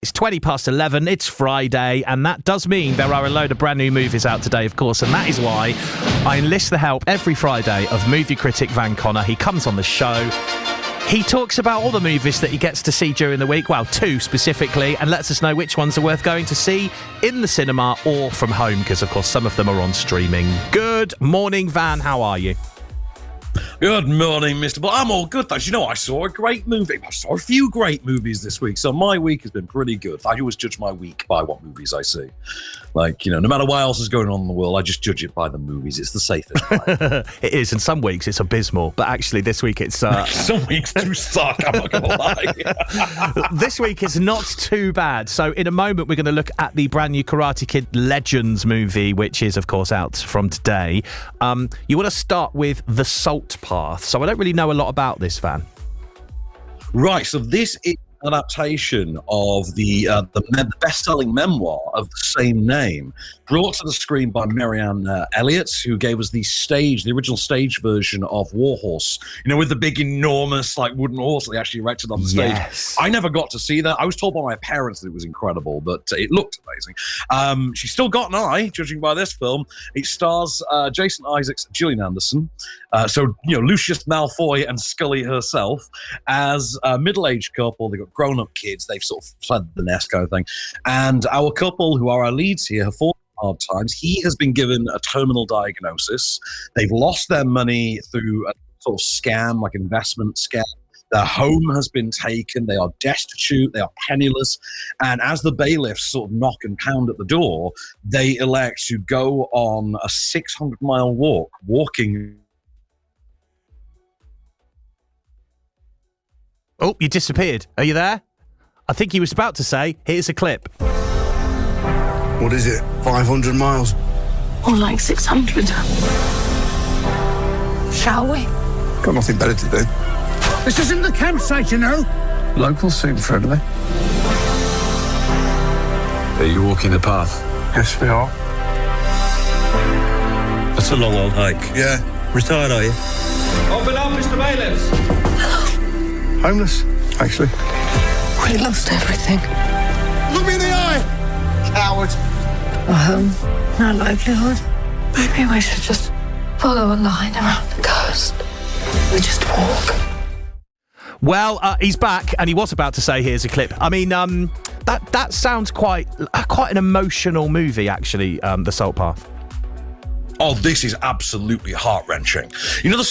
It's 20 past 11, it's Friday, and that does mean there are a load of brand new movies out today, of course, and that is why I enlist the help every Friday of movie critic Van Connor. He comes on the show, he talks about all the movies that he gets to see during the week, well, 2 specifically, and lets us know which ones are worth going to see in the cinema or from home, because, of course, some of them are on streaming. Good morning, Van, how are you? Good morning, Mr. Ball. I'm all good, thanks. You know, I saw a great movie. I saw a few great movies this week, so my week has been pretty good. I always judge my week by what movies I see. Like, you know, no matter what else is going on in the world, I just judge it by the movies. It's the safest way. It is, and some weeks it's abysmal, but actually this week it's... Some weeks do suck, I'm not going to lie. This week is not too bad. So in a moment we're going to look at the brand new Karate Kid Legends movie, which is, of course, out from today. You want to start with The Salt Path. So I don't really know a lot about this, Van. Right, so this is an adaptation of the best-selling memoir of the same name, brought to the screen by Marianne Elliott, who gave us the original stage version of Warhorse, you know, with the big, enormous, like, wooden horse that they actually erected on the stage. Yes. I never got to see that. I was told by my parents that it was incredible, but it looked amazing. She's still got an eye, judging by this film. It stars Jason Isaacs and Gillian Anderson, so, you know, Lucius Malfoy and Scully herself, as a middle-aged couple. They've got grown-up kids. They've sort of fled the nest kind of thing. And our couple, who are our leads here, have fallen hard times. He has been given a terminal diagnosis. They've lost their money through a sort of scam, like investment scam. Their home has been taken. They are destitute. They are penniless. And as the bailiffs sort of knock and pound at the door, they elect to go on a 600-mile walking. Oh, you disappeared. Are you there? I think he was about to say, here's a clip. What is it? 500 miles? Or like 600. Shall we? Got nothing better to do. This isn't the campsite, you know. Locals seem friendly. Are you walking the path? Yes, we are. That's a long old hike. Yeah. Retired, are you? Open up, Mr. Bailiffs. Homeless, actually. We lost everything. Look me in the eye! Coward. A home, no livelihood. Maybe we should just follow a line around the coast. We just walk. Well, he's back, and he was about to say, here's a clip. I mean, that sounds quite an emotional movie, actually, The Salt Path. Oh, this is absolutely heart-wrenching. You know that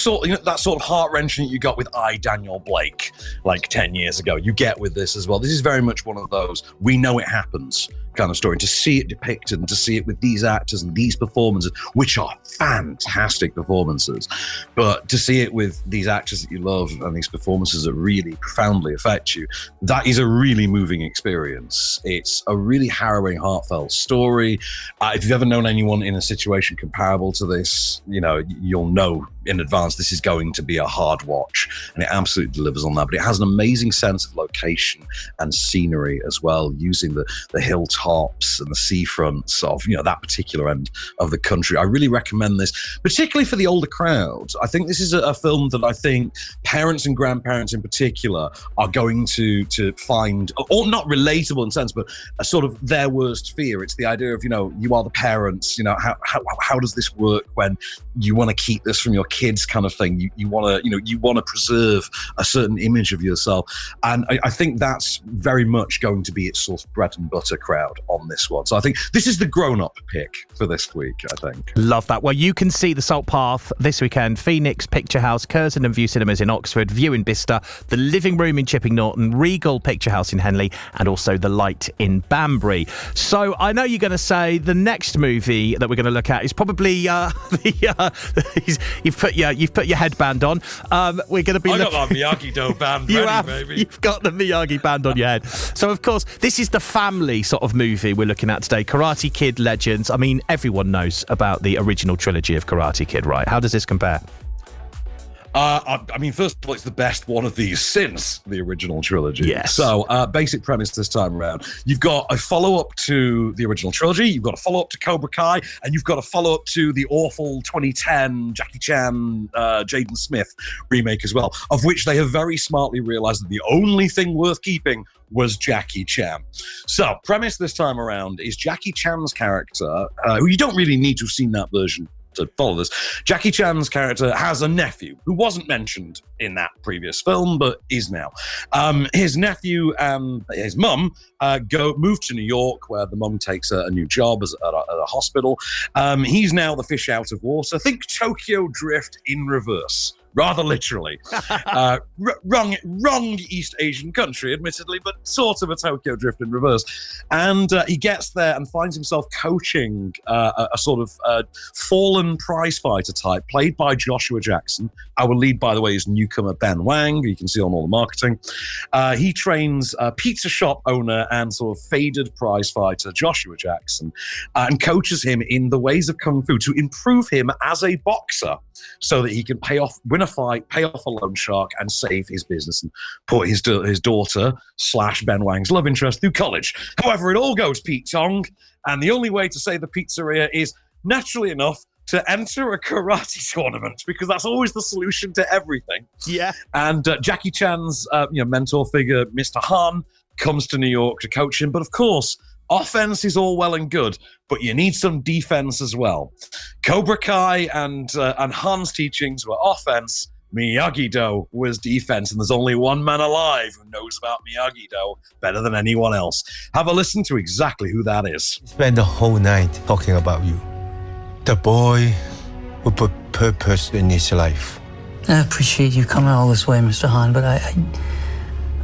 sort of heart-wrenching that you got with I, Daniel Blake, like 10 years ago. You get with this as well. This is very much one of those we know it happens kind of story. And to see it depicted and to see it with these actors and these performances, which are fantastic performances, but to see it with these actors that you love and these performances that really profoundly affect you, that is a really moving experience. It's a really harrowing, heartfelt story. If you've ever known anyone in a situation comparable to this, you know, you'll know in advance this is going to be a hard watch, and it absolutely delivers on that. But it has an amazing sense of location and scenery as well, using the hilltops and the seafronts of, you know, that particular end of the country. I really recommend this, particularly for the older crowd. I think this is a film that I think parents and grandparents in particular are going to find, or not relatable in a sense, but a sort of their worst fear. It's the idea of, you know, you are the parents, you know, how does this work when you want to keep this from your kids kind of thing. You want to preserve a certain image of yourself. And I think that's very much going to be its sort of bread and butter crowd on this one. So I think this is the grown-up pick for this week, I think. Love that. Well, you can see The Salt Path this weekend. Phoenix Picture House, Curzon and View Cinemas in Oxford, View in Bicester, The Living Room in Chipping Norton, Regal Picture House in Henley, and also The Light in Banbury. So I know you're going to say the next movie that we're going to look at is probably you've put your headband on. We're going to be. I got my Miyagi-Do band ready, baby. You've got the Miyagi band on your head. So of course, this is the family sort of movie we're looking at today. Karate Kid Legends. I mean, everyone knows about the original trilogy of Karate Kid, right? How does this compare? I mean, first of all, it's the best one of these since the original trilogy. Yes. So, basic premise this time around. You've got a follow-up to the original trilogy, you've got a follow-up to Cobra Kai, and you've got a follow-up to the awful 2010 Jackie Chan, Jaden Smith remake as well, of which they have very smartly realized that the only thing worth keeping was Jackie Chan. So, premise this time around is Jackie Chan's character, who you don't really need to have seen that version to follow this. Jackie Chan's character has a nephew who wasn't mentioned in that previous film, but is now. His nephew and his mum move to New York, where the mum takes a new job at a hospital. He's now the fish out of water. Think Tokyo Drift in reverse. Rather literally. Wrong East Asian country, admittedly, but sort of a Tokyo Drift in reverse. And he gets there and finds himself coaching a sort of fallen prizefighter type, played by Joshua Jackson. Our lead, by the way, is newcomer Ben Wang, who you can see on all the marketing. He trains a pizza shop owner and sort of faded prizefighter Joshua Jackson and coaches him in the ways of Kung Fu to improve him as a boxer so that he can win a fight, pay off a loan shark, and save his business and put his daughter / Ben Wang's love interest through college. However, it all goes Pete Tong, and the only way to save the pizzeria is, naturally enough, to enter a karate tournament, because that's always the solution to everything. Yeah. And Jackie Chan's mentor figure, Mr. Han, comes to New York to coach him, but of course, offense is all well and good, but you need some defense as well. Cobra Kai and Han's teachings were offense. Miyagi-Do was defense, and there's only one man alive who knows about Miyagi-Do better than anyone else. Have a listen to exactly who that is. Spend the whole night talking about you. The boy who put purpose in his life. I appreciate you coming all this way, Mr. Han, but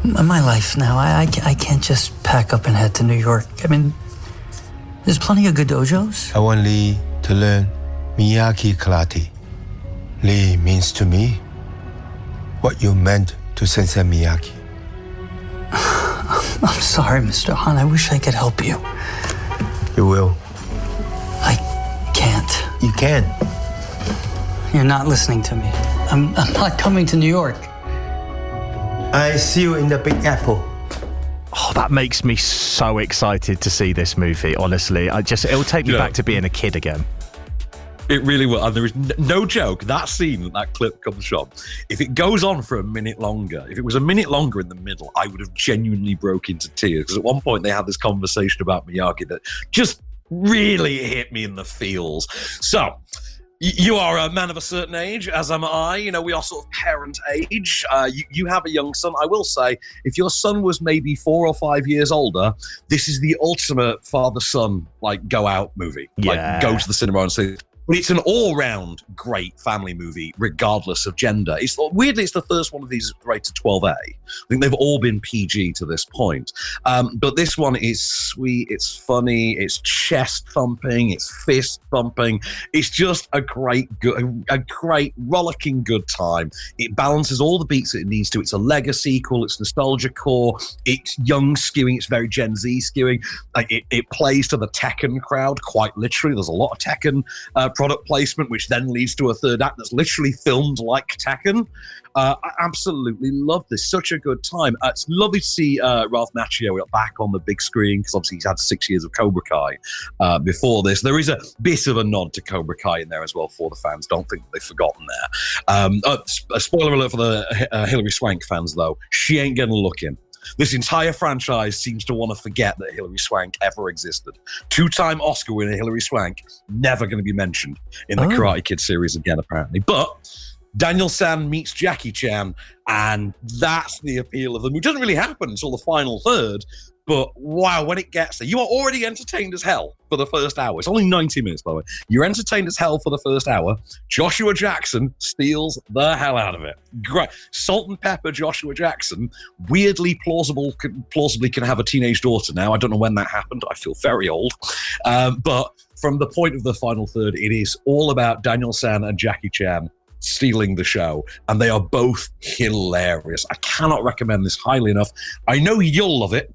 my life now, I can't just pack up and head to New York. I mean, there's plenty of good dojos. I want Lee to learn Miyagi Karate. Lee means to me what you meant to Sensei Miyagi. I'm sorry, Mr. Han. I wish I could help you. You will. I can't. You can. You're not listening to me. I'm not coming to New York. I see you in the Big Apple. Oh, that makes me so excited to see this movie, honestly. It'll take me back to being a kid again. It really will. And there is no joke. That scene, that clip comes from, if it goes on for a minute longer, if it was a minute longer in the middle, I would have genuinely broke into tears. Because at one point they had this conversation about Miyagi that just really hit me in the feels. So, you are a man of a certain age, as am I. You know, we are sort of parent age. You have a young son. I will say, if your son was maybe 4 or 5 years older, this is the ultimate father-son, go out movie. Yeah. Go to the cinema and see. But it's an all-round great family movie, regardless of gender. Weirdly, it's the first one of these rated 12A. I think they've all been PG to this point. But this one is sweet, it's funny, it's chest-thumping, it's fist-thumping. It's just a great rollicking good time. It balances all the beats that it needs to. It's a Lego sequel, it's nostalgia core, it's young skewing, it's very Gen Z skewing. It plays to the Tekken crowd, quite literally. There's a lot of Tekken product placement, which then leads to a third act that's literally filmed like Tekken. I absolutely love this. Such a good time. It's lovely to see Ralph Macchio back on the big screen, because obviously he's had 6 years of Cobra Kai before this. There is a bit of a nod to Cobra Kai in there as well for the fans. Don't think they've forgotten there. A spoiler alert for the Hilary Swank fans, though. She ain't gonna look in. This entire franchise seems to want to forget that Hilary Swank ever existed. 2-time Oscar winner Hilary Swank, never going to be mentioned in the Karate Kid series again, apparently. But Daniel San meets Jackie Chan, and that's the appeal of the movie. It doesn't really happen until the final third, but wow, when it gets there, you are already entertained as hell for the first hour. It's only 90 minutes, by the way. You're entertained as hell for the first hour. Joshua Jackson steals the hell out of it. Great. Salt and pepper Joshua Jackson, weirdly plausibly can have a teenage daughter now. I don't know when that happened. I feel very old. But from the point of the final third, it is all about Daniel San and Jackie Chan stealing the show, and they are both hilarious. I cannot recommend this highly enough. I know you'll love it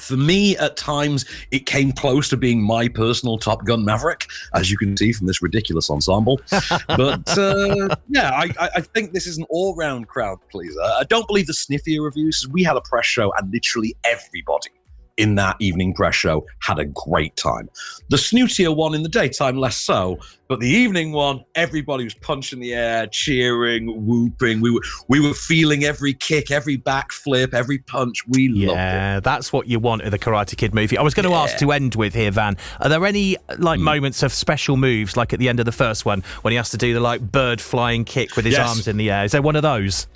For me, at times, it came close to being my personal Top Gun Maverick, as you can see from this ridiculous ensemble. But I think this is an all-round crowd pleaser. I don't believe the sniffier reviews. We had a press show, and literally everybody in that evening press show had a great time. The snootier one in the daytime, less so, but the evening one, everybody was punching the air, cheering, whooping. We were feeling every kick, every backflip, every punch. We loved it. Yeah, that's what you want in the Karate Kid movie. I was going to ask to end with here, Van. Are there any moments of special moves, like at the end of the first one, when he has to do the bird flying kick with his arms in the air? Is there one of those?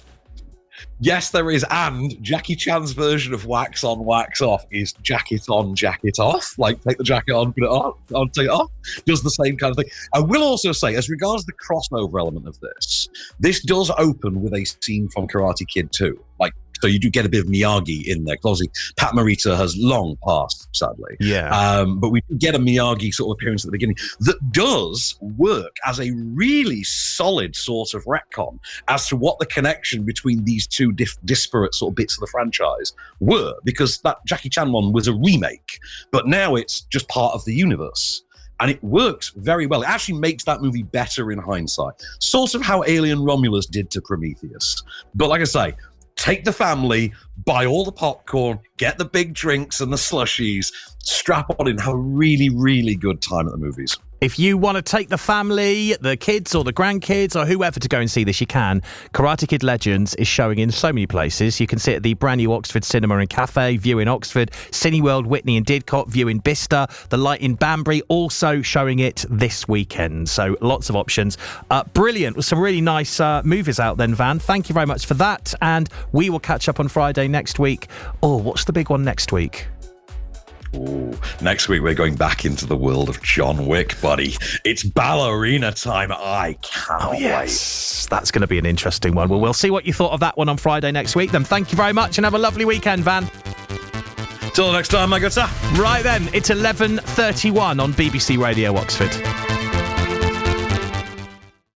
Yes, there is. And Jackie Chan's version of wax on, wax off is jacket on, jacket off. Like, take the jacket on, put it on, take it off. Does the same kind of thing. I will also say, as regards the crossover element of this does open with a scene from Karate Kid 2. So you do get a bit of Miyagi in there, because obviously Pat Morita has long passed, sadly. Yeah. But we do get a Miyagi sort of appearance at the beginning that does work as a really solid sort of retcon as to what the connection between these two disparate sort of bits of the franchise were, because that Jackie Chan one was a remake, but now it's just part of the universe. And it works very well. It actually makes that movie better in hindsight. Sort of how Alien Romulus did to Prometheus. But like I say, take the family, buy all the popcorn, get the big drinks and the slushies, strap on in, have a really, really good time at the movies. If you want to take the family, the kids or the grandkids or whoever to go and see this, you can. Karate Kid Legends is showing in so many places. You can see it at the brand new Oxford Cinema and Cafe, View in Oxford, Cineworld, Whitney and Didcot, View in Bicester, The Light in Banbury, also showing it this weekend. So lots of options. Brilliant. With some really nice movies out then, Van. Thank you very much for that. And we will catch up on Friday next week. Oh, what's the big one next week? Ooh, next week, we're going back into the world of John Wick, buddy. It's ballerina time. I cannot wait. That's going to be an interesting one. Well, we'll see what you thought of that one on Friday next week. Then thank you very much and have a lovely weekend, Van. Till next time, my good sir. Right then, it's 11:31 on BBC Radio Oxford.